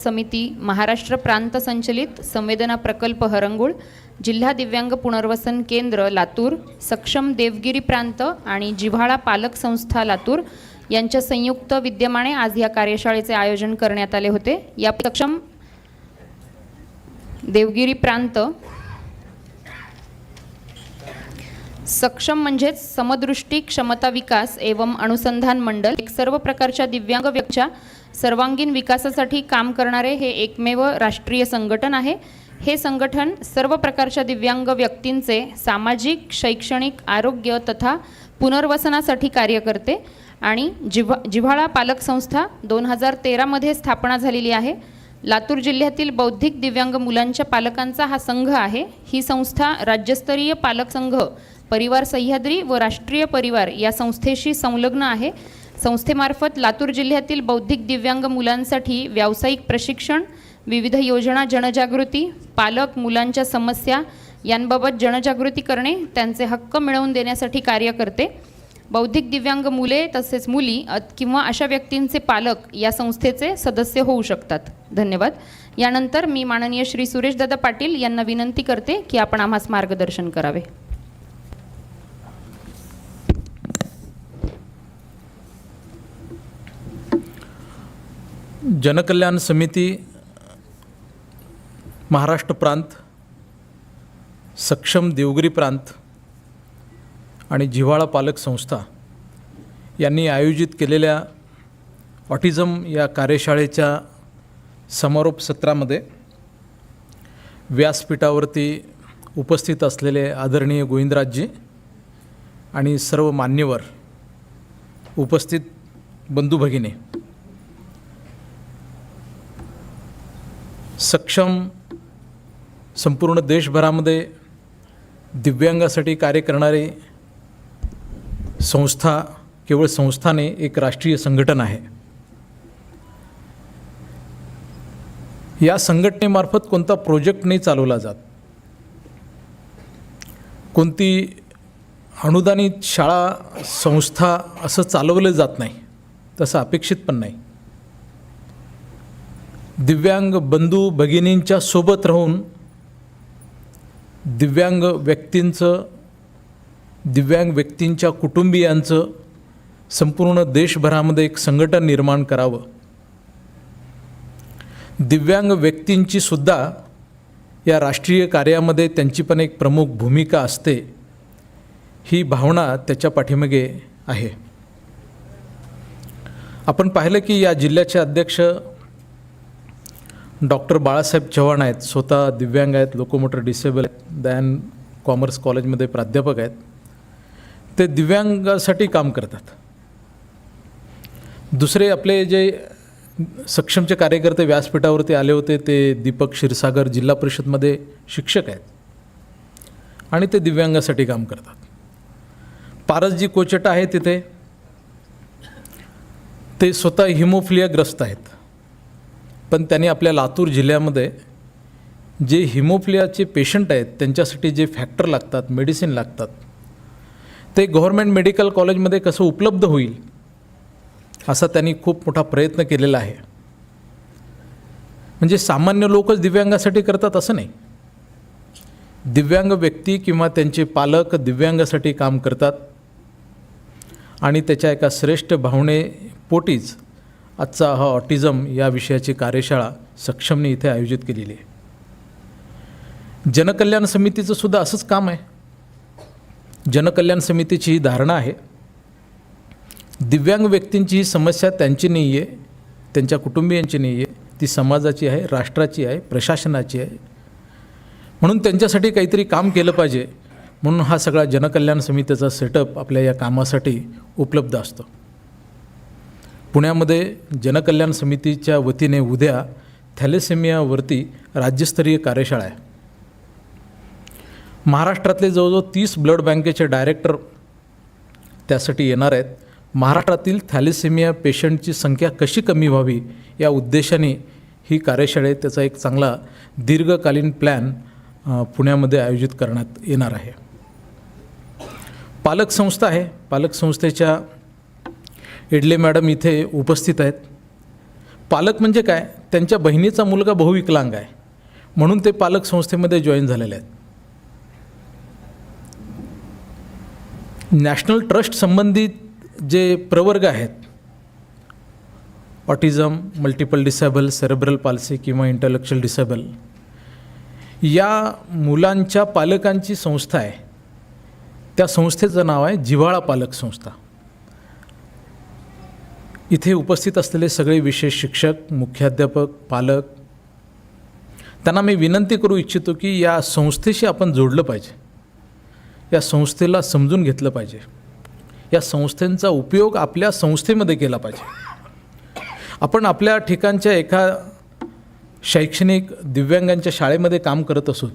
समिती, महाराष्ट्र प्रांत संचलित संवेदना प्रकल्प हरंगुळ, जिल्हा दिव्यांग पुनर्वसन केंद्र लातूर, सक्षम देवगिरी प्रांत आणि जिव्हाळा पालक संस्था लातूर यांच्या संयुक्त विद्यमाने आज या कार्यशाळेचे आयोजन करण्यात आले होते। या सक्षम देवगिरी प्रांत सक्षम म्हणजे समदृष्टी क्षमता विकास एवं अनुसंधान मंडल, एक सर्व प्रकारच्या दिव्यांग व्यक्तीच्या सर्वांगीण विकासासाठी काम करणारे हे एकमेव राष्ट्रीय संघटन आहे। हे संघटन सर्व प्रकारच्या दिव्यांग व्यक्तींचे सामाजिक, शैक्षणिक, आरोग्य तथा पुनर्वसनासाठी कार्य करते आणि जिव्हाळा पालक संस्था 2013 मध्ये स्थापना झालेली आहे। लातूर जिल्ह्यातील बौद्धिक दिव्यांग मुलांच्या पालकांचा हा संघ आहे। ही संस्था राज्यस्तरीय पालक संघ, परिवार सह्याद्री व राष्ट्रीय परिवार या संस्थेशी संलग्न आहे। संस्थेमार्फत लातूर जिल्ह्यातील बौद्धिक दिव्यांग मुलांसाठी व्यावसायिक प्रशिक्षण, विविध योजना, जनजागृती, पालक मुलांच्या समस्या यांबाबत जनजागृती करणे, त्यांचे हक्क मिळवून देण्यासाठी कार्य करते। बौद्धिक दिव्यांग मुले तसेच मुली किंवा अशा व्यक्तींचे पालक या संस्थेचे सदस्य होऊ शकतात। धन्यवाद। यानंतर मी माननीय श्री सुरेश दादा पाटील यांना विनंती करते की आपण आम्हास मार्गदर्शन करावे। जनकल्याण समिती, महाराष्ट्र प्रांत, सक्षम देवगिरी प्रांत आणि जिव्हाळा पालक संस्था यांनी आयोजित केलेल्या ऑटिझम या कार्यशाळेच्या समारोप सत्रामध्ये व्यासपीठावरती उपस्थित असलेले आदरणीय गोविंदराजजी आणि सर्व मान्यवर, उपस्थित बंधू भगिनी, सक्षम संपूर्ण देशभरामध्ये दिव्यांगासाठी कार्य करणारी संस्था केवळ संस्थाने एक राष्ट्रीय संघटन आहे। या संघटनेमार्फत कोणता प्रोजेक्ट नाही चालवला जात, कोणती अनुदानित शाळा, संस्था असं चालवलं जात नाही, तसं अपेक्षित पण नाही। दिव्यांग बंधू भगिनींच्या सोबत राहून दिव्यांग व्यक्तींच्या कुटुंबियांचं संपूर्ण देशभरामध्ये एक संघटन निर्माण करावं। दिव्यांग व्यक्तींची सुद्धा या राष्ट्रीय कार्यामध्ये त्यांची पण एक प्रमुख भूमिका असते, ही भावना त्याच्या पाठीमागे आहे। आपण पाहिलं की या जिल्ह्याचे अध्यक्ष डॉक्टर बाळासाहेब चव्हाण आहेत, स्वतः दिव्यांग आहेत, लोकोमोटर डिसेबल आहेत, दयान कॉमर्स कॉलेजमध्ये प्राध्यापक आहेत। ते दिव्यांगासाठी काम करतात। दुसरे आपले जे सक्षमचे कार्यकर्ते व्यासपीठावरती आले होते ते दीपक क्षीरसागर जिल्हा परिषदमध्ये शिक्षक आहेत आणि ते दिव्यांगासाठी काम करतात। पारसजी कोचट आहे तिथे, ते स्वतः हिमोफिलियाग्रस्त आहेत, पण त्यांनी आपल्या लातूर जिल्ह्यामध्ये जे हिमोफिलियाचे पेशंट आहेत त्यांच्यासाठी जे फॅक्टर लागतात, मेडिसिन लागतात, ते गव्हर्मेंट मेडिकल कॉलेजमध्ये कसं उपलब्ध होईल असा त्यांनी खूप मोठा प्रयत्न केलेला आहे। म्हणजे सामान्य लोकच दिव्यांगासाठी करतात असं नाही, दिव्यांग व्यक्ती किंवा त्यांचे पालक दिव्यांगासाठी काम करतात आणि त्याच्या एका श्रेष्ठ भावनेपोटीच आजचा हा ऑटिझम या विषयाची कार्यशाळा सक्षमने इथे आयोजित केलेली आहे। जनकल्याण समितीचं सुद्धा असंच काम आहे। जनकल्याण समितीची ही धारणा आहे, दिव्यांग व्यक्तींची ही समस्या त्यांची नाही आहे, त्यांच्या कुटुंबियांची नाही आहे, ती समाजाची आहे, राष्ट्राची आहे, प्रशासनाची आहे। म्हणून त्यांच्यासाठी काहीतरी काम केलं पाहिजे, म्हणून हा सगळा जनकल्याण समितीचा सेटअप आपल्या या कामासाठी उपलब्ध असतो। पुण्यामध्ये जनकल्याण समितीच्या वतीने उद्या थॅलेसेमियावरती राज्यस्तरीय कार्यशाळा आहे। महाराष्ट्रातले जवळजवळ 30 ब्लड बँकेचे डायरेक्टर त्यासाठी येणार आहेत। महाराष्ट्रातील थॅलेसेमिया पेशंटची संख्या कशी कमी व्हावी या उद्देशाने ही कार्यशाळा, त्याचा एक चांगला दीर्घकालीन प्लॅन पुण्यामध्ये आयोजित करण्यात येणार आहे। पालक संस्था आहे, पालक संस्थेच्या इडले मॅडम इथे उपस्थित आहेत। पालक म्हणजे काय, त्यांच्या बहिणीचा मुलगा बहुविकलांग आहे म्हणून ते पालक संस्थेमध्ये जॉईन झालेले आहेत. नॅशनल ट्रस्ट संबंधित जे प्रवर्ग आहेत, autism, multiple disable, cerebral palsy किंवा इंटेलेक्च्युअल डिसेबल, या मुलांच्या पालकांची संस्था आहे. त्या संस्थेचं नाव आहे जिव्हाळा पालक संस्था. इथे उपस्थित असलेले सगळे विशेष शिक्षक, मुख्याध्यापक, पालक, त्यांना मी विनंती करू इच्छितो की या संस्थेशी आपण जोडलं पाहिजे, या संस्थेला समजून घेतलं पाहिजे, या संस्थेचा उपयोग आपल्या संस्थेमध्ये केला पाहिजे. आपण आपल्या ठिकाणच्या एका शैक्षणिक दिव्यांगांच्या शाळेमध्ये काम करत असू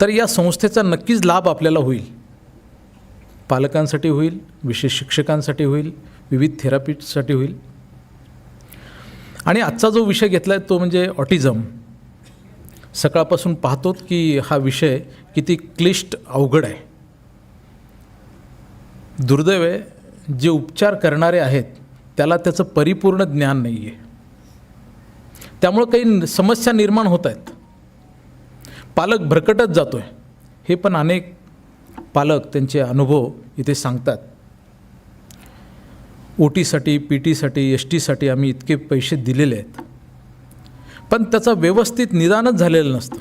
तर या संस्थेचा नक्कीच लाभ आपल्याला होईल. पालकांसाठी होईल, विशेष शिक्षकांसाठी होईल, विविध थेरपिस्टसाठी होईल. आणि आजचा जो विषय घेतला आहे तो म्हणजे ऑटिझम. सकाळपासून पाहतो की हा विषय किती क्लिष्ट, अवघड आहे. दुर्दैव आहे, जे उपचार करणारे आहेत त्याला त्याचं परिपूर्ण ज्ञान नाही आहे. त्यामुळं काही समस्या निर्माण होत आहेत. पालक भरकटत जातो आहे. हे पण अनेक पालक त्यांचे अनुभव इथे सांगतात. OTसाठी, PT साठी, STसाठी आम्ही इतके पैसे दिलेले आहेत, पण त्याचं व्यवस्थित निदानच झालेलं नसतं.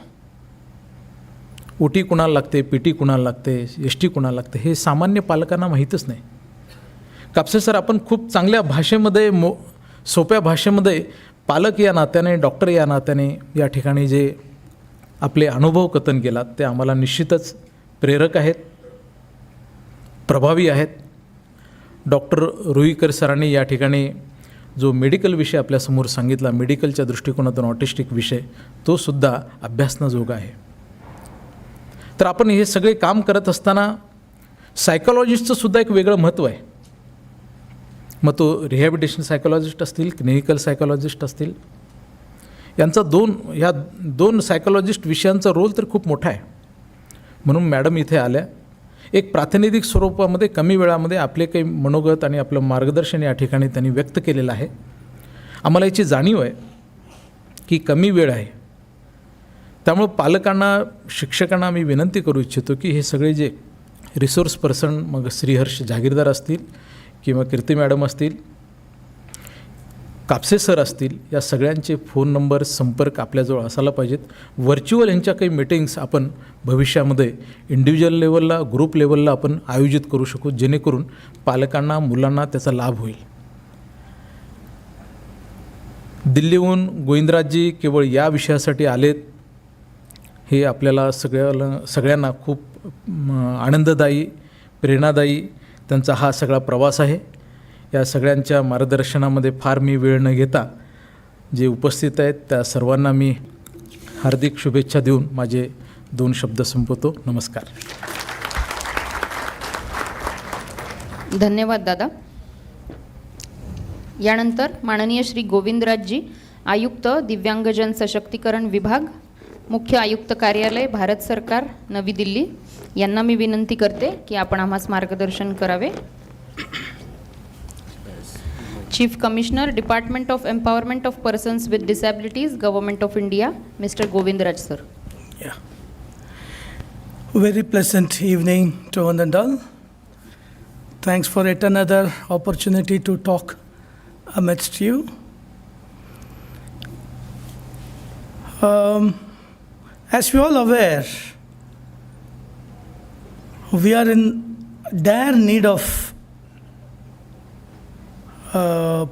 OT कुणाला लागते, PT कुणाला लागते, ST कुणाला लागते, हे सामान्य पालकांना माहीतच नाही. कापसे सर, आपण खूप चांगल्या भाषेमध्ये, सोप्या भाषेमध्ये पालक या नात्याने, डॉक्टर या नात्याने या ठिकाणी जे आपले अनुभव कथन केलात ते आम्हाला निश्चितच प्रेरक आहेत, प्रभावी आहेत. डॉक्टर रुईकर सरांनी या ठिकाणी जो मेडिकल विषय आपल्यासमोर सांगितला, मेडिकलच्या दृष्टिकोनातून ऑटिस्टिक विषय, तो सुद्धा अभ्यासनाजोगा आहे. तर आपण हे सगळे काम करत असताना सायकोलॉजिस्टचं सुद्धा एक वेगळं महत्त्व आहे. मग तो रिहॅबिलिटेशन सायकोलॉजिस्ट असतील, क्लिनिकल सायकोलॉजिस्ट असतील, यांचा ह्या दोन सायकोलॉजिस्ट विषयांचा रोल तर खूप मोठा आहे. म्हणून मॅडम इथे आल्या, एक प्रातिनिधिक स्वरूपामध्ये कमी वेळामध्ये आपले काही मनोगत आणि आपलं मार्गदर्शन या ठिकाणी त्यांनी व्यक्त केलेलं आहे. आम्हाला याची जाणीव आहे की कमी वेळ आहे. त्यामुळं पालकांना, शिक्षकांना मी विनंती करू इच्छितो की हे सगळे जे रिसोर्स पर्सन, मग श्रीहर्ष जागीरदार असतील किंवा कीर्ती मॅडम असतील, कापसे सर असतील, या सगळ्यांचे फोन नंबर, संपर्क आपल्याजवळ असायला पाहिजेत. व्हर्च्युअल ह्यांच्या काही मीटिंग्स आपण भविष्यामध्ये इंडिव्हिज्युअल लेवलला, ग्रुप लेवलला आपण आयोजित करू शकू, जेणेकरून पालकांना, मुलांना त्याचा लाभ होईल. दिल्लीहून गोविंदराजजी केवळ या विषयासाठी आलेत, हे आपल्याला सगळ्यांना खूप आनंददायी, प्रेरणादायी त्यांचा हा सगळा प्रवास आहे. या सगळ्यांच्या मार्गदर्शनामध्ये फार मी वेळ न घेता जे उपस्थित आहेत त्या सर्वांना मी हार्दिक शुभेच्छा देऊन माझे 2 शब्द संपवतो. नमस्कार. धन्यवाद दादा. यानंतर माननीय श्री गोविंदराजजी, आयुक्त दिव्यांगजन सशक्तीकरण विभाग, मुख्य आयुक्त कार्यालय, भारत सरकार, नवी दिल्ली, यांना मी विनंती करते की आपण आम्हास मार्गदर्शन करावे. Chief commissioner, department of empowerment of persons with disabilities, government of India, mister Govindraj sir. Very pleasant evening to one and all. Thanks for yet another opportunity to talk amidst you. As we all aware, we are in dire need of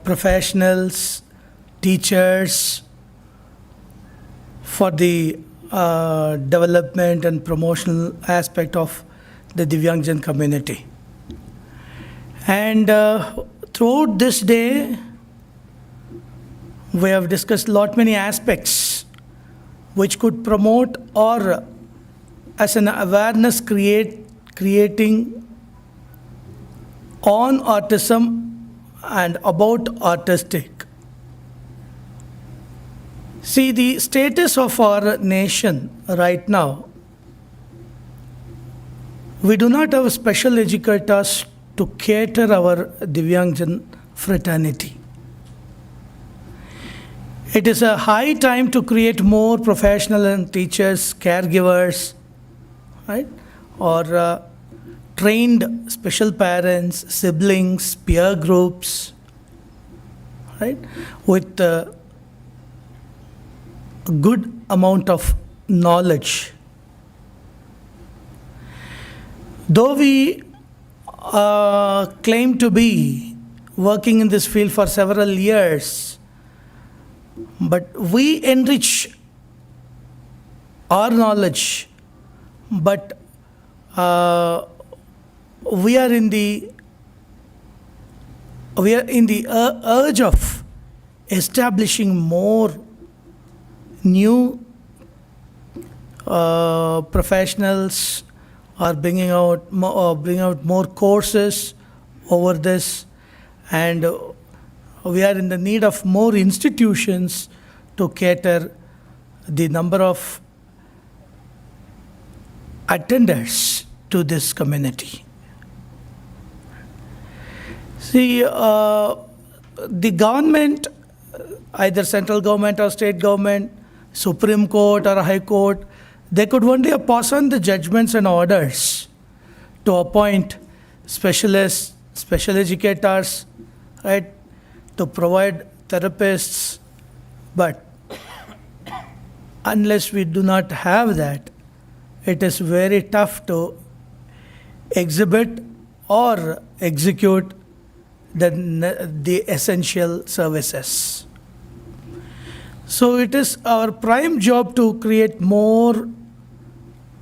professionals, teachers for the development and promotional aspect of the Divyangjan community. And throughout this day, we have discussed many aspects which could promote or as an awareness creating on autism and about autistic. See, the status of our nation right now, we do not have special educators to cater our Divyangjan fraternity. It is a high time to create more professional and teachers, caregivers, right? Or trained special parents, siblings, peer groups, right? With a good amount of knowledge. Though we claim to be working in this field for several years, but we enrich our knowledge, but we are in the urge of establishing more new professionals, or bring out more courses over this, and we are in the need of more institutions to cater the number of attenders to this community. See, the government, either central government or state government, Supreme Court or High Court, they could only pass on the judgments and orders to appoint specialists, special educators, right, to provide therapists. But unless we do not have that, it is very tough to exhibit or execute the essential services. So it is our prime job to create more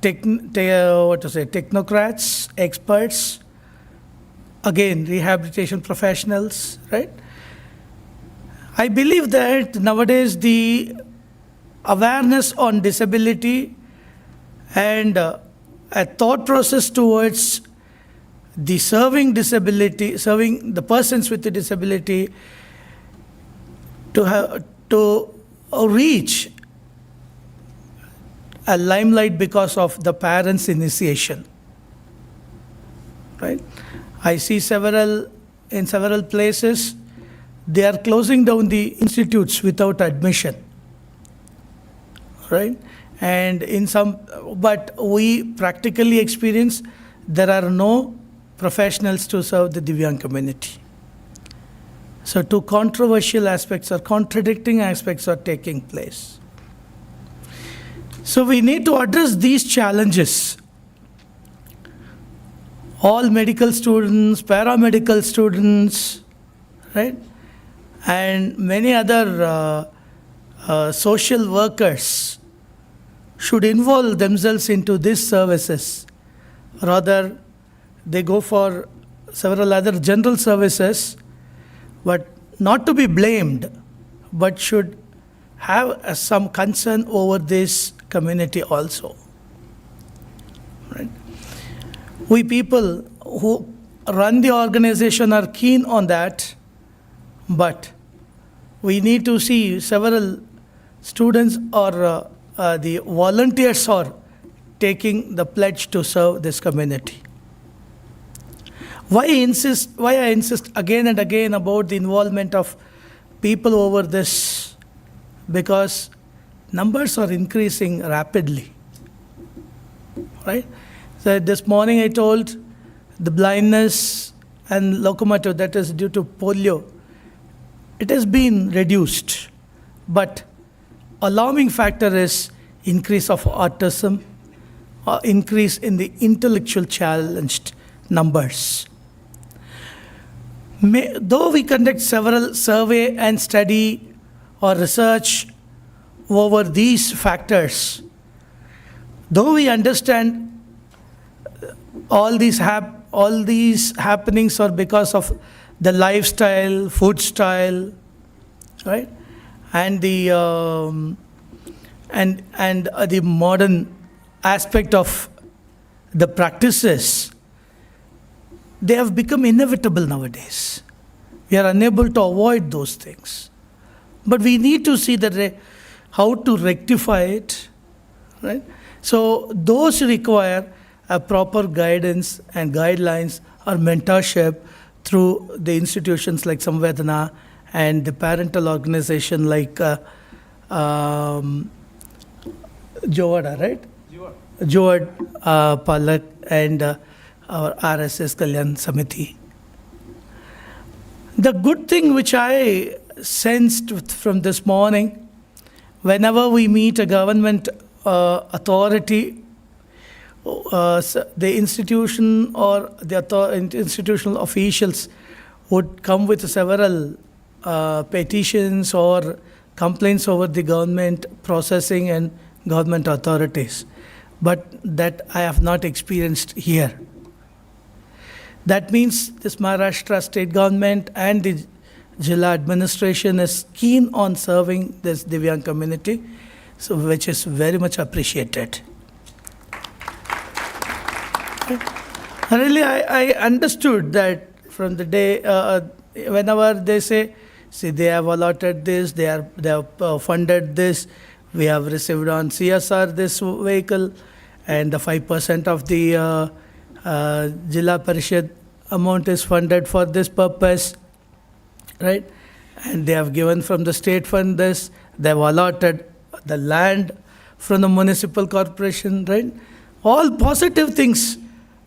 technocrats, experts, again, rehabilitation professionals, right? I believe that nowadays the awareness on disability and a thought process towards the serving the persons with the disability to reach a limelight because of the parents' initiation, right? I see in several places, they are closing down the institutes without admission, right? And but we practically experience there are no professionals to serve the Divyang community. So two controversial aspects or contradicting aspects are taking place. So we need to address these challenges. All medical students, paramedical students, right? And many other social workers should involve themselves into these services. Rather, they go for several other general services, but not to be blamed, but should have some concern over this community also. Right? We people who run the organization are keen on that, but we need to see several students or the volunteers are taking the pledge to serve this community. Why I insist again and again about the involvement of people over this? Because numbers are increasing rapidly, right? So this morning I told the blindness and locomotive that is due to polio, it has been reduced, but alarming factor is increase of autism, increase in the intellectual challenged numbers. Though we conduct several survey and study or research over these factors, though we understand all these happenings are because of the lifestyle, food style, right, and the the modern aspect of the practices, they have become inevitable nowadays. We are unable to avoid those things. But we need to see how to rectify it, right? So those require a proper guidance and guidelines or mentorship through the institutions like Samvedana and the parental organization like Jowada, right? Jowad Palak and our RSS Kalyan Samiti. The good thing which I sensed from this morning, whenever we meet a government authority, the institution or the institutional officials would come with several petitions or complaints over the government processing and government authorities. But that I have not experienced here. That means this Maharashtra state government and the Jilla administration is keen on serving this Divyang community, so which is very much appreciated. Really, I understood that from the day, whenever they say, see, they have allotted this, they have funded this, we have received on CSR this vehicle, and the 5% of the Jilla Parishad amount is funded for this purpose, right? And they have given from the state fund this, they have allotted the land from the municipal corporation, right? All positive things.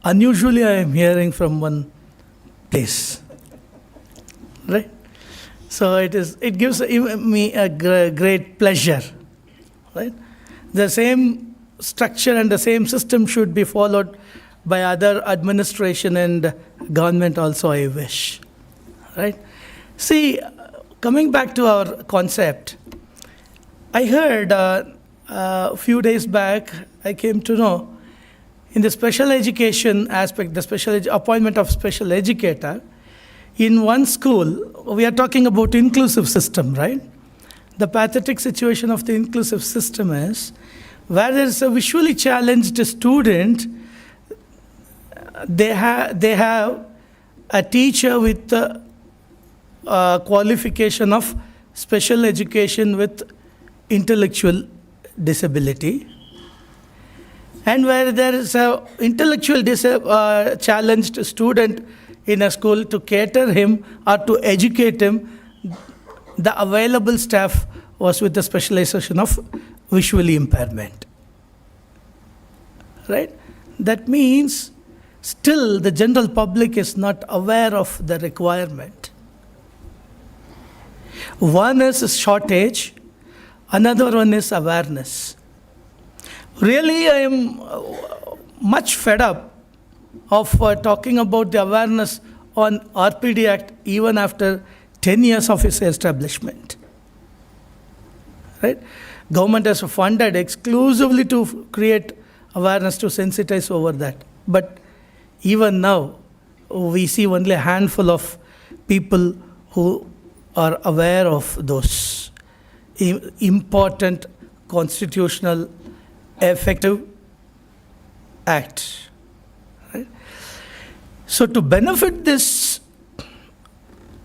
Unusually, I am hearing from one place, right? So it gives me a great pleasure, right? The same structure and the same system should be followed by other administration and government also, I wish, right? See, coming back to our concept, I heard a few days back, I came to know, in the special education aspect, the appointment of special educator, in one school, we are talking about inclusive system, right? The pathetic situation of the inclusive system is, where there is a visually challenged student, they have a teacher with the qualification of special education with intellectual disability. And where there is a intellectual challenged student in a school, to cater him or to educate him, the available staff was with the specialization of visually impairment. Right? That means still the general public is not aware of the requirement. One is shortage, another one is awareness. Really, I am much fed up of talking about the awareness on RPD Act even after 10 years of its establishment. Right? Government has funded exclusively to create awareness, to sensitize over that. But even now, we see only a handful of people who are aware of those important constitutional effective act. Right? So to benefit this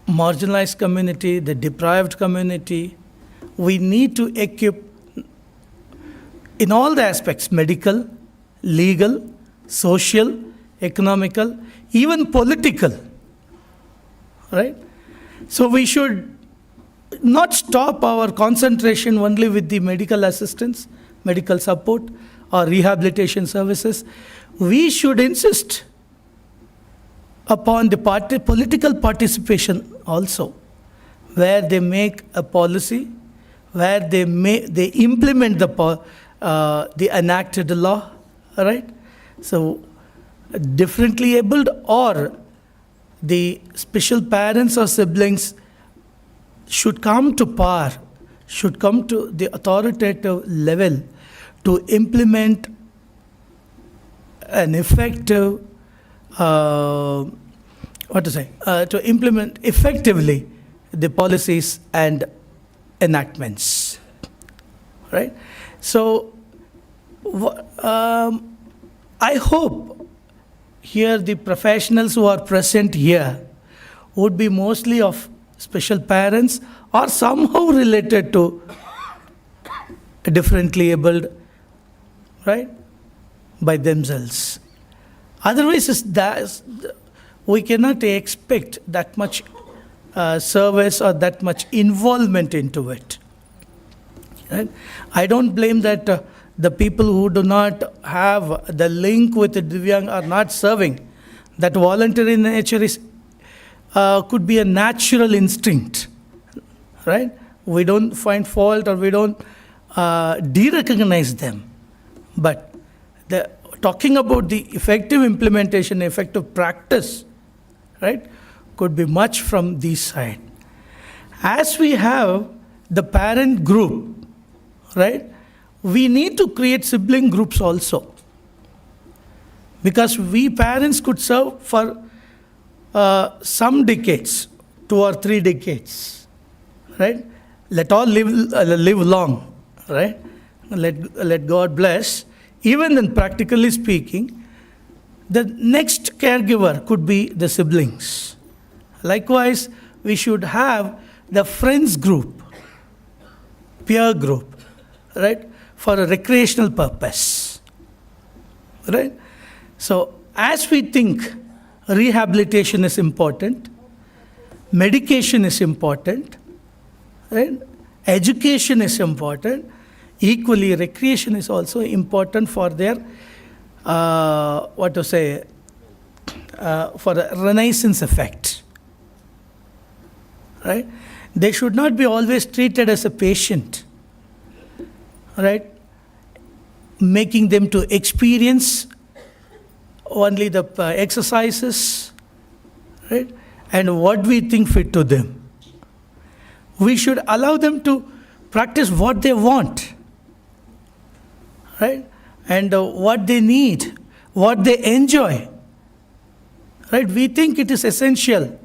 marginalized community, the deprived community, we need to equip in all the aspects, medical, legal, social, economical, even political, right? So we should not stop our concentration only with the medical assistance, medical support, or rehabilitation services. We should insist upon the political participation also, where they make a policy, where they implement the enacted law, right? So differently abled or the special parents or siblings should come to power, should come to the authoritative level to implement an effective, to implement effectively the policies and enactments, right? So I hope here the professionals who are present here would be mostly of special parents or somehow related to differently abled, right, by themselves. Otherwise, we cannot expect that much service or that much involvement into it. Right? I don't blame that the people who do not have the link with the Divyang are not serving. That voluntary nature is could be a natural instinct, right? We don't find fault or we don't de-recognize them. But talking about the effective implementation, effective practice, right, could be much from this side. As we have the parent group, right, we need to create sibling groups also. Because we parents could serve for some decades, 2 or 3 decades, right? Let all live long, right? Let God bless. Even then, practically speaking, the next caregiver could be the siblings. Likewise, we should have the friends group, peer group, right, for a recreational purpose, right? So, as we think rehabilitation is important, medication is important, right? Education is important. Equally, recreation is also important for their, for a renaissance effect, right? They should not be always treated as a patient, right? Making them to experience only the exercises, right? And what we think fit to them. We should allow them to practice what they want, right? And what they need, what they enjoy, right? We think it is essential,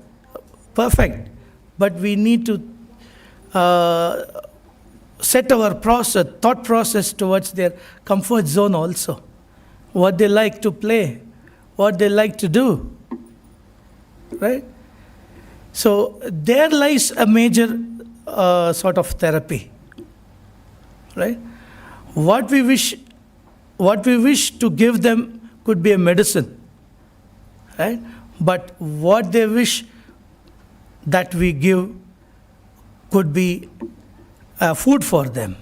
perfect, but we need to set our thought process towards their comfort zone also. What they like to play, what they like to do, right? So there lies a major sort of therapy, right? What we wish to give them could be a medicine, right? But what they wish that we give could be food for them,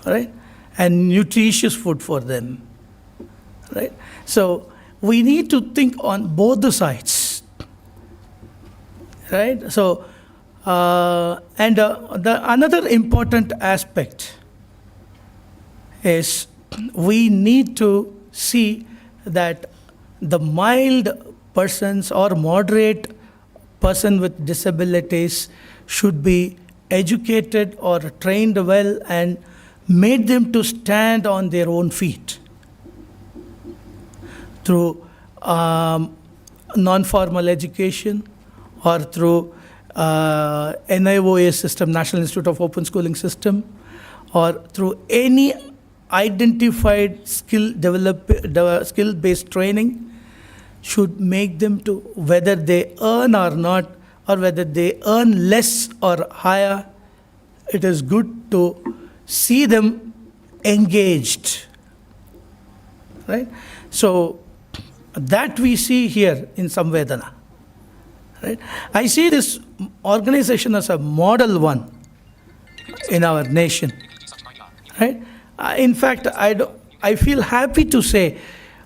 right? And nutritious food for them, right? So we need to think on both the sides, right? So, another important aspect is we need to see that the mild persons or moderate person with disabilities should be educated or trained well and made them to stand on their own feet through non-formal education or through NIOA system, National Institute of Open Schooling System, or through any identified skill-based training should make them to, whether they earn or not, or whether they earn less or higher, it is good to see them engaged, right? So that we see here in Samvedana, right? I see this organization as a model one in our nation, right? In fact, I feel happy to say,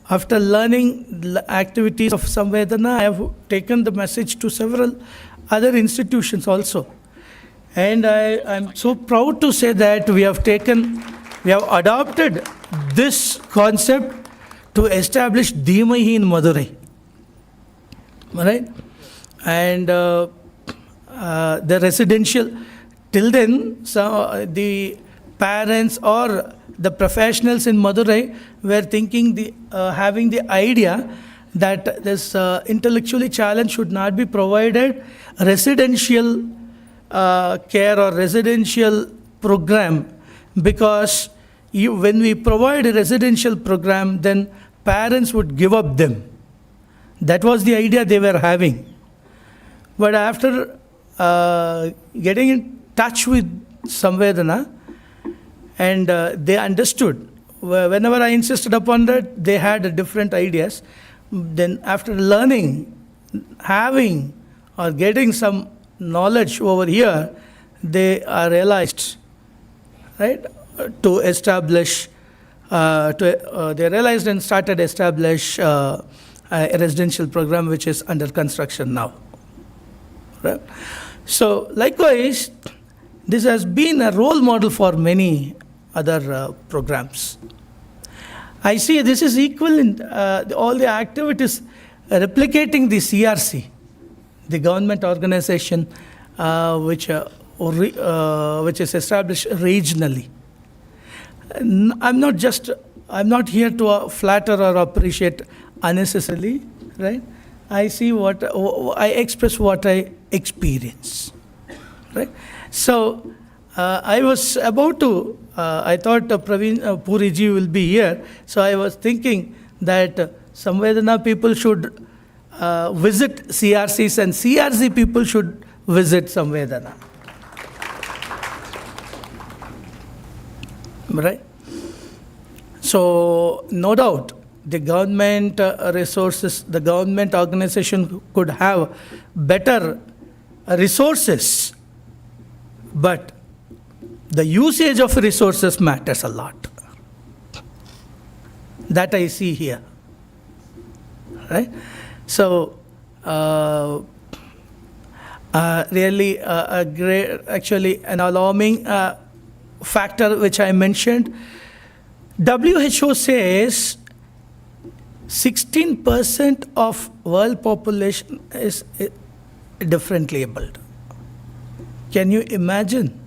after learning the activities of Samvedana, I have taken the message to several other institutions also. And I'm so proud to say that we have adopted this concept to establish Dhimahi in Madurai, right? And the residential, till then, the parents or the professionals in Madurai were thinking, having the idea that this intellectually challenged should not be provided residential care or residential program, because when we provide a residential program, then parents would give up them. That was the idea they were having. But after getting in touch with Samvedana, and they understood, whenever I insisted upon that, they had different ideas. Then after learning, having or getting some knowledge over here, they realized, right, to establish, they realized and started establish a residential program which is under construction now. Right? So likewise, this has been a role model for many other programs. I see this is equal in all the activities replicating the CRC, the government organization which is established regionally. I'm not here to flatter or appreciate unnecessarily, right? I see I express what I experience, right? So I was about to, I thought Praveen Puri ji will be here, so I was thinking that Samvedana people should visit CRCs and CRC people should visit Samvedana. Right? So, no doubt, the government resources, the government organization could have better resources, but the usage of resources matters a lot. That I see here. Right? So, really a great, actually an alarming factor which I mentioned. WHO says 16% of world population is differently abled. Can you imagine?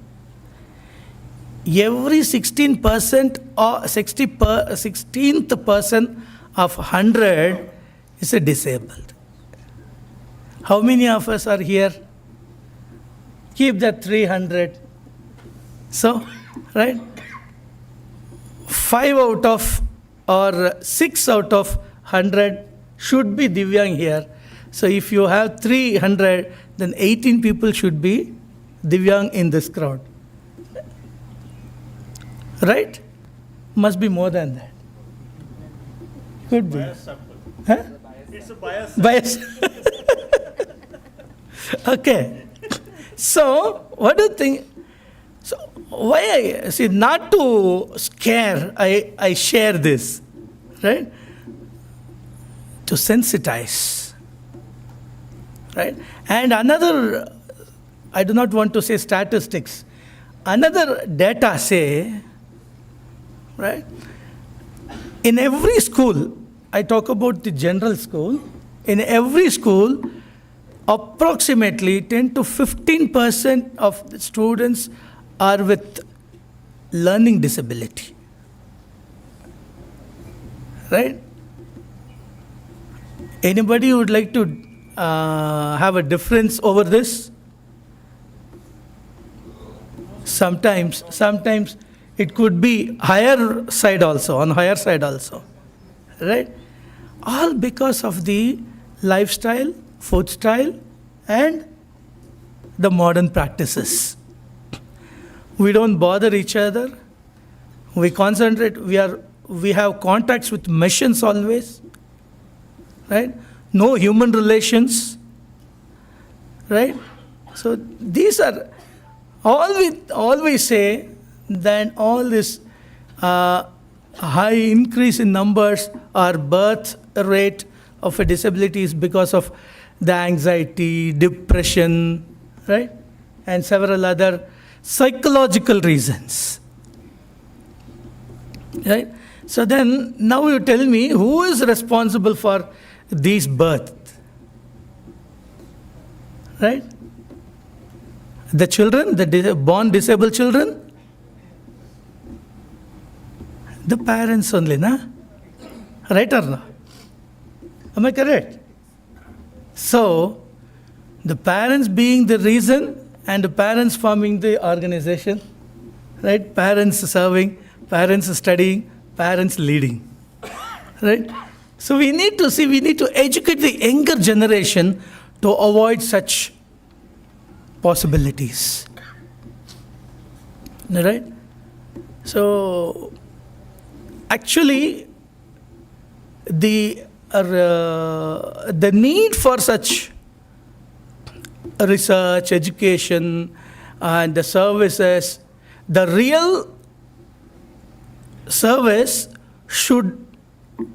Every 16% or 16th person of 100 is a disabled. How many of us are here? Keep that 300. So, right? 5 out of or 6 out of 100 should be Divyang here. So if you have 300, then 18 people should be Divyang in this crowd. Right? Must be more than that. Could be. Huh? It's a bias. Bias. Okay. So, what do you think? So, why I see, not to scare, I share this, right? To sensitize, right? And another, I do not want to say statistics, another data say, right? In every school, I talk about the general school, in every school, approximately 10 to 15% of the students are with learning disability. Right? Anybody would like to have a difference over this? Sometimes it could be higher side also, on higher side also. Right? All because of the lifestyle, food style, and the modern practices. We don't bother each other. We concentrate. We have contacts with machines always. Right? No human relations. Right? So these are all we say. Then all this high increase in numbers or birth rate of a disability is because of the anxiety, depression, right? And several other psychological reasons. Right? So then, now you tell me, who is responsible for these births? Right? The children, the born disabled children? The parents only, na? Right or no? Am I correct? So, the parents being the reason and the parents forming the organization, right? Parents serving, parents studying, parents leading, right? So we need to educate the younger generation to avoid such possibilities, right? So, actually, the need for such research, education, and the services, the real service should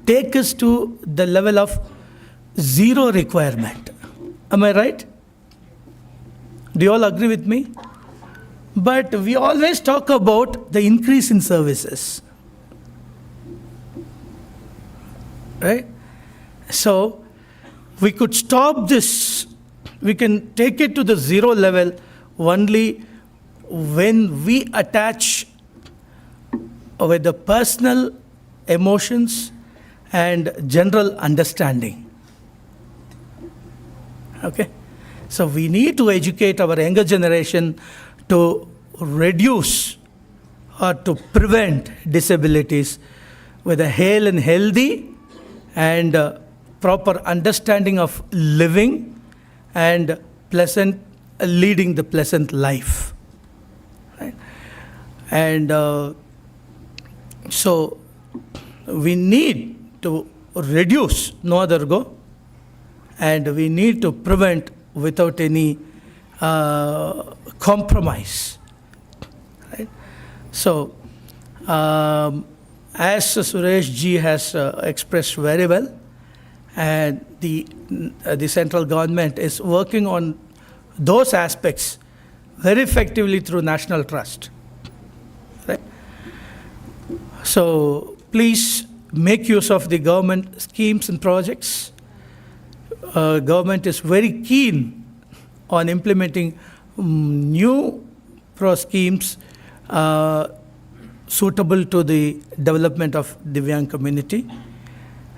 take us to the level of zero requirement. Am I right? Do you all agree with me? But we always talk about the increase in services. Right? So we could stop this. We can take it to the zero level only when we attach with the personal emotions and general understanding. Okay? So we need to educate our younger generation to reduce or to prevent disabilities with a hale and healthy and proper understanding of living and pleasant, leading the pleasant life. Right? And so we need to reduce, no other go, and we need to prevent without any compromise. Right? So, as Suresh ji has expressed very well, and the central government is working on those aspects very effectively through National Trust. Right? So please make use of the government schemes and projects. Government is very keen on implementing new schemes suitable to the development of Divyang community.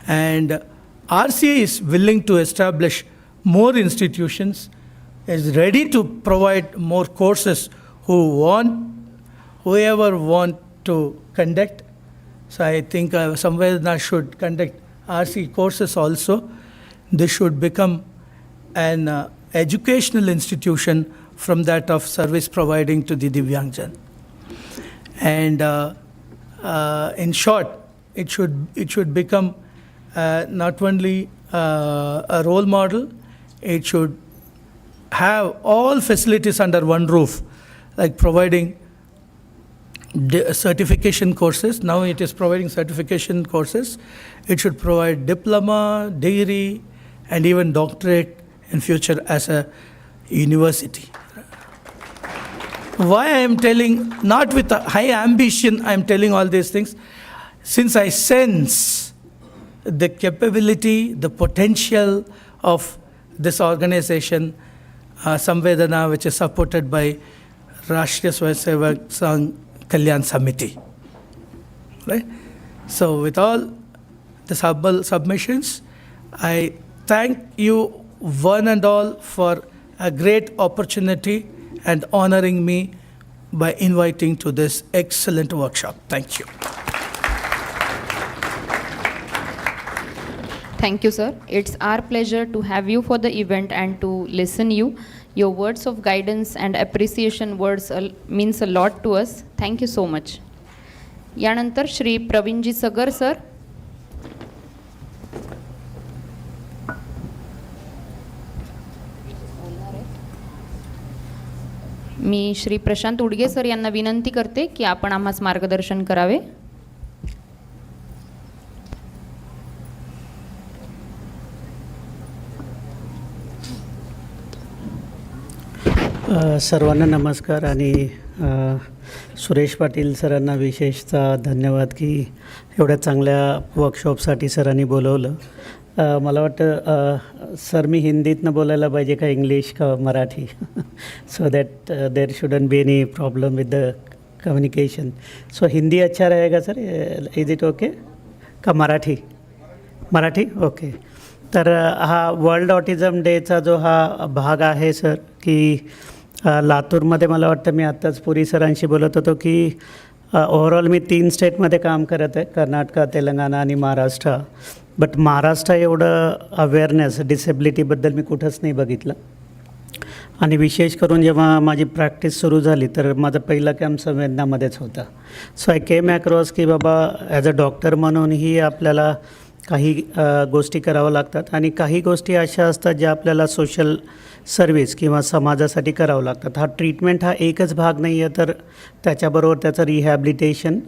And RCA is willing to establish more institutions, is ready to provide more courses whoever want to conduct. So I think Samvedana should conduct RC courses also. They should become an educational institution from that of service providing to the Divyangjan. And in short, it should become not only a role model, it should have all facilities under one roof, like providing certification courses. Now it is providing certification courses. It should provide diploma, degree, and even doctorate in future as a university. Why I am telling, not with a high ambition, I am telling all these things, since I sense the capability, the potential of this organization, Samvedana, which is supported by Rashtriya Swayamsevak Sangh Kalyan Samiti. Right? So with all the submissions, I thank you one and all for a great opportunity and honoring me by inviting to this excellent workshop. Thank you. Thank you, sir. It's our pleasure to have you for the event and to listen you. Your words of guidance and appreciation words means a lot to us. Thank you so much. यानंतर श्री प्रवीणजी सगर sir. मी श्री प्रशांत Udge sir यांना विनंती करते की आपण आम्हास मार्गदर्शन करावे. सर्वांना नमस्कार आणि सुरेश पाटील सरांना विशेषतः धन्यवाद की एवढ्या चांगल्या वर्कशॉपसाठी सरांनी बोलवलं. मला वाटतं सर मी हिंदीतनं बोलायला पाहिजे का इंग्लिश का Marathi so that there shouldn't be any problem with the communication. So Hindi अच्छा रहेगा सर, इज इट ओके का मराठी? मराठी ओके. तर हा वर्ल्ड ऑटिझम डेचा जो हा भाग आहे सर, की लातूरमध्ये मला वाटतं मी आत्ताच पुरी सरांशी बोलत होतो की ओव्हरऑल मी 3 स्टेटमध्ये काम करत आहे, कर्नाटक, तेलंगणा आणि महाराष्ट्र. बट महाराष्ट्र एवढं अवेअरनेस डिसेबिलिटीबद्दल मी कुठंच नाही बघितलं. आणि विशेष करून जेव्हा माझी प्रॅक्टिस सुरू झाली तर माझं पहिलं कॅम्प संवेदनामध्येच होता. सो आय केम अक्रॉस की बाबा ॲज अ डॉक्टर म्हणूनही आपल्याला काही गोष्टी कराव्या लागतात आणि काही गोष्टी अशा असतात ज्या आपल्याला सोशल सर्व्हिस किंवा समाजासाठी करावं लागतात. हा ट्रीटमेंट हा एकच भाग नाही आहे, तर त्याच्याबरोबर त्याचं रिहॅबिलिटेशन.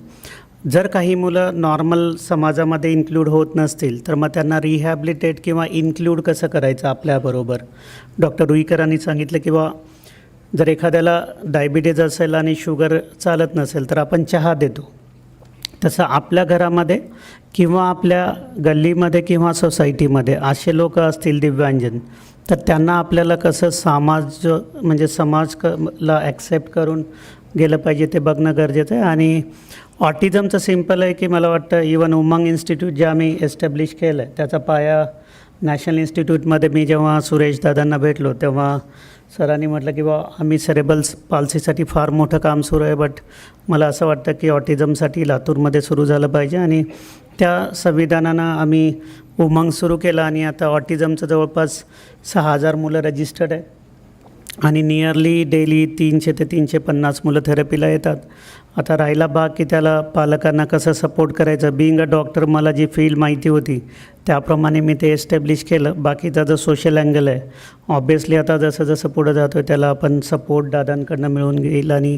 जर काही मुलं नॉर्मल समाजामध्ये इन्क्लूड होत नसतील तर मग त्यांना रिहॅबिलिटेट किंवा इन्क्लूड कसं करायचं आपल्याबरोबर. डॉक्टर रुईकरांनी सांगितलं की बा जर एखाद्याला डायबिटीज असेल आणि शुगर चालत नसेल तर आपण चहा देतो. तसं आपल्या घरामध्ये किंवा आपल्या गल्लीमध्ये किंवा सोसायटीमध्ये असे लोक असतील दिव्यांजन, तर त्यांना आपल्याला कसं समाजला ॲक्सेप्ट करून गेलं पाहिजे ते बघणं गरजेचं आहे. आणि ऑटिझमचं सिम्पल आहे की मला वाटतं इवन उमंग इन्स्टिट्यूट जे आम्ही एस्टॅब्लिश केलं आहे त्याचा पाया नॅशनल इन्स्टिट्यूटमध्ये मी जेव्हा सुरेश दादांना भेटलो तेव्हा सरांनी म्हटलं की बा आम्ही सेरेब्रल पाल्सीसाठी फार मोठं काम सुरू आहे, बट मला असं वाटतं की ऑटिझमसाठी लातूरमध्ये सुरू झालं पाहिजे. आणि त्या संविधानानं आम्ही उमंग सुरू केलं आणि आता ऑटिझमचं जवळपास 6,000 मुलं रजिस्टर्ड आहे आणि नियरली डेली 300 ते 350 मुलं थेरपीला येतात. आता राहिला भाग की त्याला पालकांना कसं सपोर्ट करायचं. बिईंग अ डॉक्टर मला जी फील्ड माहिती होती त्याप्रमाणे मी ते एस्टॅब्लिश केलं. बाकीचा जो सोशल अँगल आहे ऑब्वियसली आता जसं जसं पुढं जातो आहे त्याला आपण सपोर्ट दादांकडनं मिळून घेईल आणि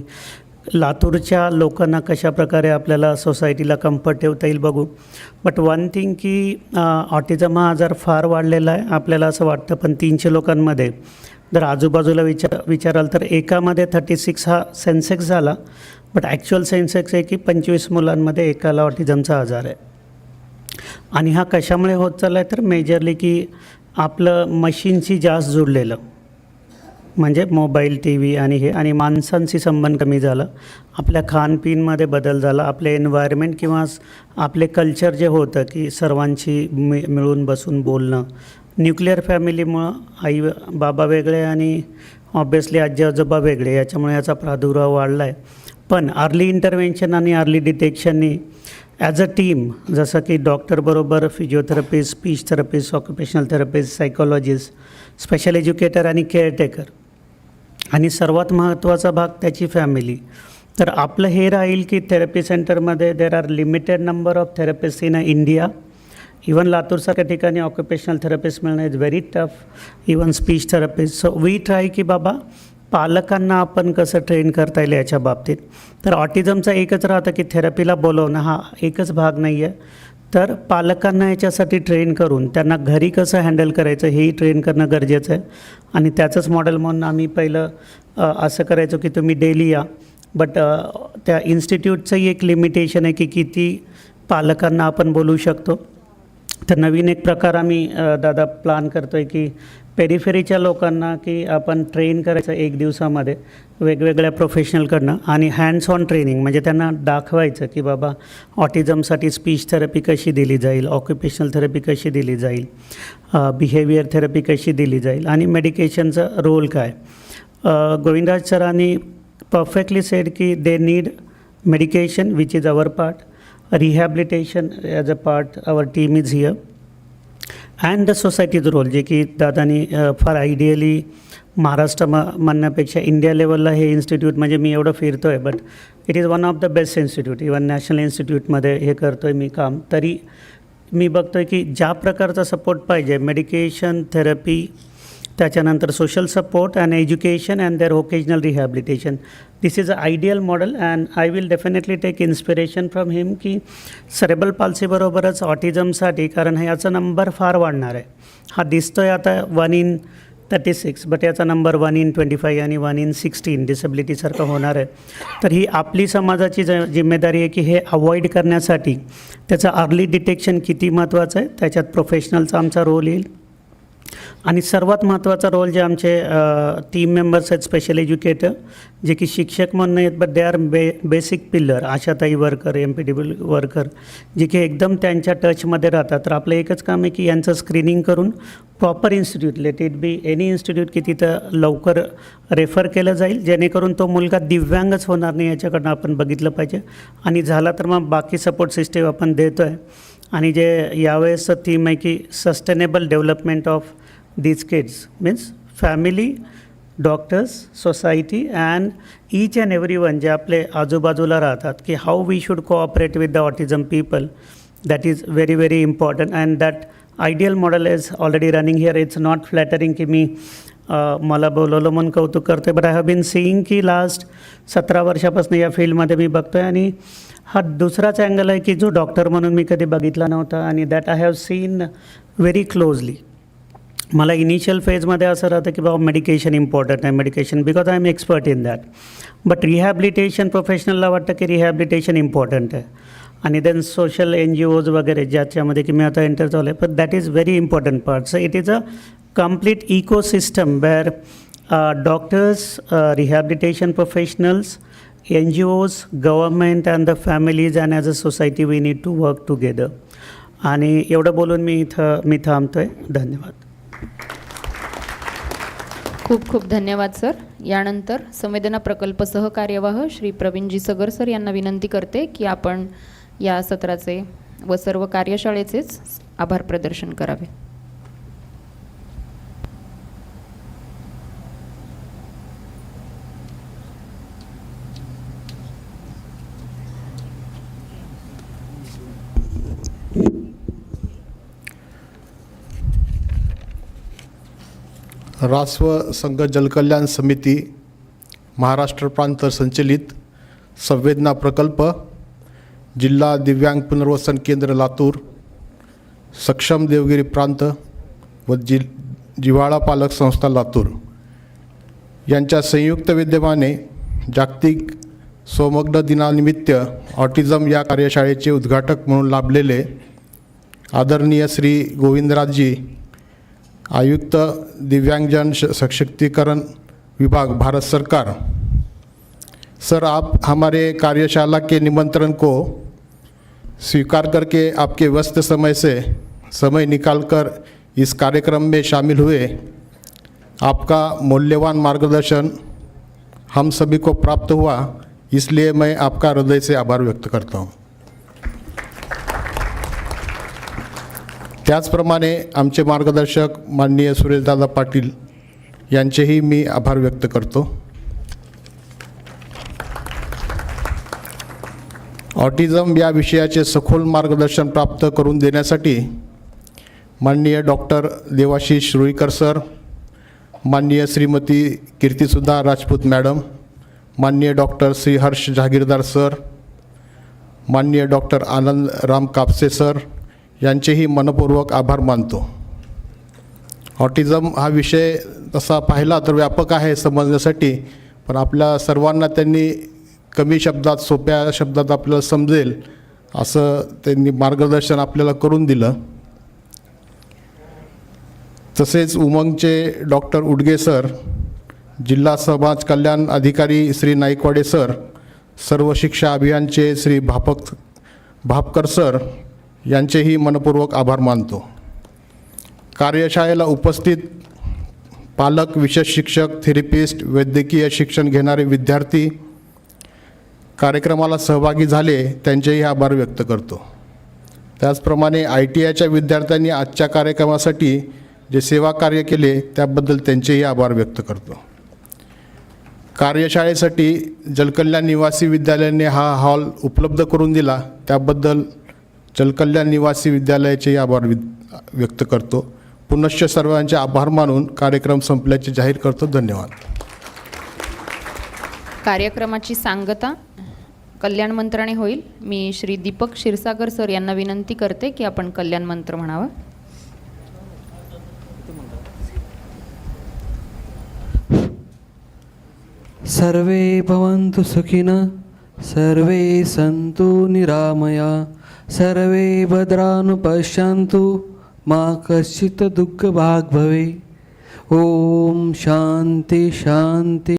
लातूरच्या लोकांना कशाप्रकारे आपल्याला सोसायटीला कम्फर्ट ठेवता येईल बघू. बट वन थिंग की ऑटिझम हा आजार फार वाढलेला आहे आपल्याला असं वाटतं, पण 300 लोकांमध्ये जर आजूबाजूला विचाराल तर एकामध्ये 36 हा सेन्सेक्स झाला, बट ॲक्च्युअल सेन्सेक्स आहे की 25 मुलांमध्ये एकाला ऑटिझमचा आजार आहे. आणि हा कशामुळे होत चालला आहे तर मेजरली की आपलं मशीनशी जास्त जुडलेलं म्हणजे मोबाईल, टी व्ही आणि हे, आणि माणसांशी संबंध कमी झाला. आपल्या खानपिनमध्ये बदल झाला. आपले एन्व्हायरमेंट किंवा आपले कल्चर जे होतं की सर्वांशी मिळून बसून बोलणं. न्यूक्लिअर फॅमिलीमुळं आई बाबा वेगळे आणि ऑब्वियसली आजी आजोबा वेगळे, याच्यामुळे याचा प्रादुर्भाव वाढला आहे. पण अर्ली इंटरव्हेन्शन आणि अर्ली डिटेक्शननी ॲज अ टीम जसं की डॉक्टरबरोबर physiotherapist, speech therapist, occupational therapist, psychologist, special educator आणि केअरटेकर, आणि सर्वात महत्त्वाचा भाग त्याची फॅमिली. तर आपलं हे राहील की थेरपी सेंटरमध्ये there are limited number of therapist in India. Even लातूरसारख्या ठिकाणी ऑक्युपेशनल थेरपिस्ट मिळणं is very tough, even speech therapist. So we try की बाबा पालकांना आपण कसं ट्रेन करता येईल याच्या बाबतीत. तर ऑटिझमचा एकच राहतं की थेरपीला बोलवणं हा एकच भाग नाही आहे, तर पालकांना याच्यासाठी ट्रेन करून त्यांना घरी कसं हँडल करायचं हेही ट्रेन करणं गरजेचं आहे. आणि त्याचंच मॉडेल म्हणून आम्ही पहिलं असं करायचो की तुम्ही डेली या, बट त्या इन्स्टिट्यूटचंही एक लिमिटेशन आहे की किती पालकांना आपण बोलू शकतो. तर नवीन एक प्रकार आम्ही दादा प्लान करतो आहे की पेरिफेरीच्या लोकांना की आपण ट्रेन करायचं 1 दिवसामध्ये वेगवेगळ्या प्रोफेशनलकडनं, आणि हँड्स ऑन ट्रेनिंग म्हणजे त्यांना दाखवायचं की बाबा ऑटिझमसाठी स्पीच थेरपी कशी दिली जाईल, ऑक्युपेशनल थेरपी कशी दिली जाईल, बिहेवियर थेरपी कशी दिली जाईल आणि मेडिकेशनचा रोल काय. गोविंदराज सरांनी परफेक्टली सेड की they need medication which is our part, rehabilitation as a part our team is here, and the society's role जे की दादानी फार आयडियली महाराष्ट्र म्हणण्यापेक्षा इंडिया लेवलला हे इन्स्टिट्यूट, म्हणजे मी एवढं फिरतो आहे but it is one of the best institute. Even national इन्स्टिट्यूटमध्ये हे करतो आहे मी काम. तरी मी बघतो आहे की ज्या प्रकारचा सपोर्ट पाहिजे, मेडिकेशन, थेरपी, त्याच्यानंतर social support and education and there vocational rehabilitation, this is a ideal model. And I will definitely take inspiration from him की सेरेब्रल पाल्सीबरोबरच ऑटिझमसाठी, कारण ह्याचा नंबर फार वाढणार आहे. हा दिसतो आहे आता 1 in 36, बट याचा नंबर 1 in 25 आणि 1 in 16 डिसेबिलिटीसारखं होणार आहे. तर ही आपली समाजाची जिम्मेदारी आहे की हे अवॉइड करण्यासाठी त्याचं अर्ली डिटेक्शन किती महत्त्वाचं आहे, त्याच्यात प्रोफेशनलचा आमचा रोल येईल. आणि सर्वात महत्त्वाचा रोल जे आमचे टीम मेंबर्स आहेत, स्पेशल एज्युकेटर जे की शिक्षक म्हणून आहेत, but they are basic pillar, आशाताई वर्कर, MPW वर्कर जे की एकदम त्यांच्या टचमध्ये राहतात. तर आपलं एकच काम आहे की यांचं स्क्रीनिंग करून proper institute, let it be any institute, की तिथं लवकर रेफर केलं जाईल जेणेकरून तो मुलगा दिव्यांगच होणार नाही याच्याकडनं आपण बघितलं पाहिजे. आणि झाला तर मग बाकी सपोर्ट सिस्टीम आपण देतो आहे. आणि जे यावेळेसचं थीम आहे की sustainable development of these kids means family, doctors, society and each and everyone जे आपले आजूबाजूला राहतात की how we should cooperate with the autism people. That is very, very important. And that ideal model is already running here. It's not flattering की मी मला बोलवलं म्हणून कौतुक करते, but I have been seeing की लास्ट 17 वर्षापासून या फील्डमध्ये मी बघतो आहे. आणि हा दुसराच अँगल आहे की जो डॉक्टर म्हणून मी कधी बघितला नव्हता, आणि that I have seen very closely. मला इनिशियल फेजमध्ये असं राहतं की बाबा मेडिकेशन इम्पॉर्टंट आहे, medication, because I am expert in that. But rehabilitation प्रोफेशनलला वाटतं की रिहॅबिलिटेशन इम्पॉर्टंट आहे. आणि देन सोशल NGOज वगैरे ज्याच्यामध्ये की मी आता एंटर झालो आहे, पण that is very important part. So it is a complete ecosystem where doctors, rehabilitation professionals, NGOs, government and the families and as a society we need to work together. आणि एवढं बोलून मी थांबतोय. धन्यवाद. खूप खूप धन्यवाद सर. यानंतर संवेदना प्रकल्प सहकार्यवाह श्री प्रवीणजी सगर सर यांना विनंती करते की आपण या सत्राचे व सर्व कार्यशाळेचेच आभार प्रदर्शन करावे. रास्व संघ जलकल्याण समिती महाराष्ट्र प्रांत संचलित संवेदना प्रकल्प, जिल्हा दिव्यांग पुनर्वसन केंद्र लातूर, सक्षम देवगिरी प्रांत व जिव्हाळा पालक संस्था लातूर यांच्या संयुक्त विद्यमाने जागतिक स्वमग्न दिनानिमित्त ऑटिझम या कार्यशाळेचे उद्घाटक म्हणून लाभलेले आदरणीय श्री गोविंदराजजी, आयुक्त दिव्यांगजन सशक्तिकरण विभाग, भारत सरकार. सर, आप हमारे कार्यशाला के निमंत्रण को स्वीकार करके आपके व्यस्त समय से समय निकालकर इस कार्यक्रम में शामिल हुए. आपका मूल्यवान मार्गदर्शन हम सभी को प्राप्त हुआ, इसलिए मैं आपका हृदय से आभार व्यक्त करता हूँ. त्याचप्रमाणे आमचे मार्गदर्शक माननीय सुरेशदादा पाटील यांचेही मी आभार व्यक्त करतो. ऑटिझम या विषयाचे सखोल मार्गदर्शन प्राप्त करून देण्यासाठी माननीय डॉक्टर देवाशीष रुईकर सर, माननीय श्रीमती कीर्तिसुधा राजपूत मॅडम, माननीय डॉक्टर श्री हर्ष जहागीरदार सर, माननीय डॉक्टर आनंद राम कापसे सर यांचेही मनपूर्वक आभार मानतो. ऑटिझम हा विषय तसा पाहिला तर व्यापक आहे समजण्यासाठी, पण आपल्या सर्वांना त्यांनी कमी शब्दात, सोप्या शब्दात आपल्याला समजेल असं त्यांनी मार्गदर्शन आपल्याला करून दिलं. तसेच उमंगचे डॉक्टर उडगे सर, जिल्हा समाज कल्याण अधिकारी श्री नाईकवाडे सर, सर्व शिक्षा अभियानचे श्री भापकर सर यांचेही मनपूर्वक आभार मानतो. कार्यशाळेला उपस्थित पालक, विशेष शिक्षक, थेरपिस्ट, वैद्यकीय शिक्षण घेणारे विद्यार्थी, कार्यक्रमाला सहभागी झाले त्यांचेही आभार व्यक्त करतो. त्याचप्रमाणे ITIच्या विद्यार्थ्यांनी आजच्या कार्यक्रमासाठी जे सेवा कार्य केले त्याबद्दल त्यांचेही आभार व्यक्त करतो. कार्यशाळेसाठी जलकल्याण निवासी विद्यालयाने हा हॉल उपलब्ध करून दिला त्याबद्दल जलकल्याण निवासी विद्यालयाचे आभार व्यक्त करतो. पुनश्च सर्वांचे आभार मानून कार्यक्रम संपल्याचे जाहीर करतो. धन्यवाद. कार्यक्रमाची सांगता कल्याण मंत्राने होईल. मी श्री दीपक क्षीरसागर सर यांना विनंती करते की आपण कल्याण मंत्र म्हणावा. सर्वे भवन्तु सुखिनः, सर्वे सन्तु निरामया, सर्वे भद्राणि पश्यन्तु, मा कश्चित् दुःखभाग् भवेत्. ओम शांति शांति.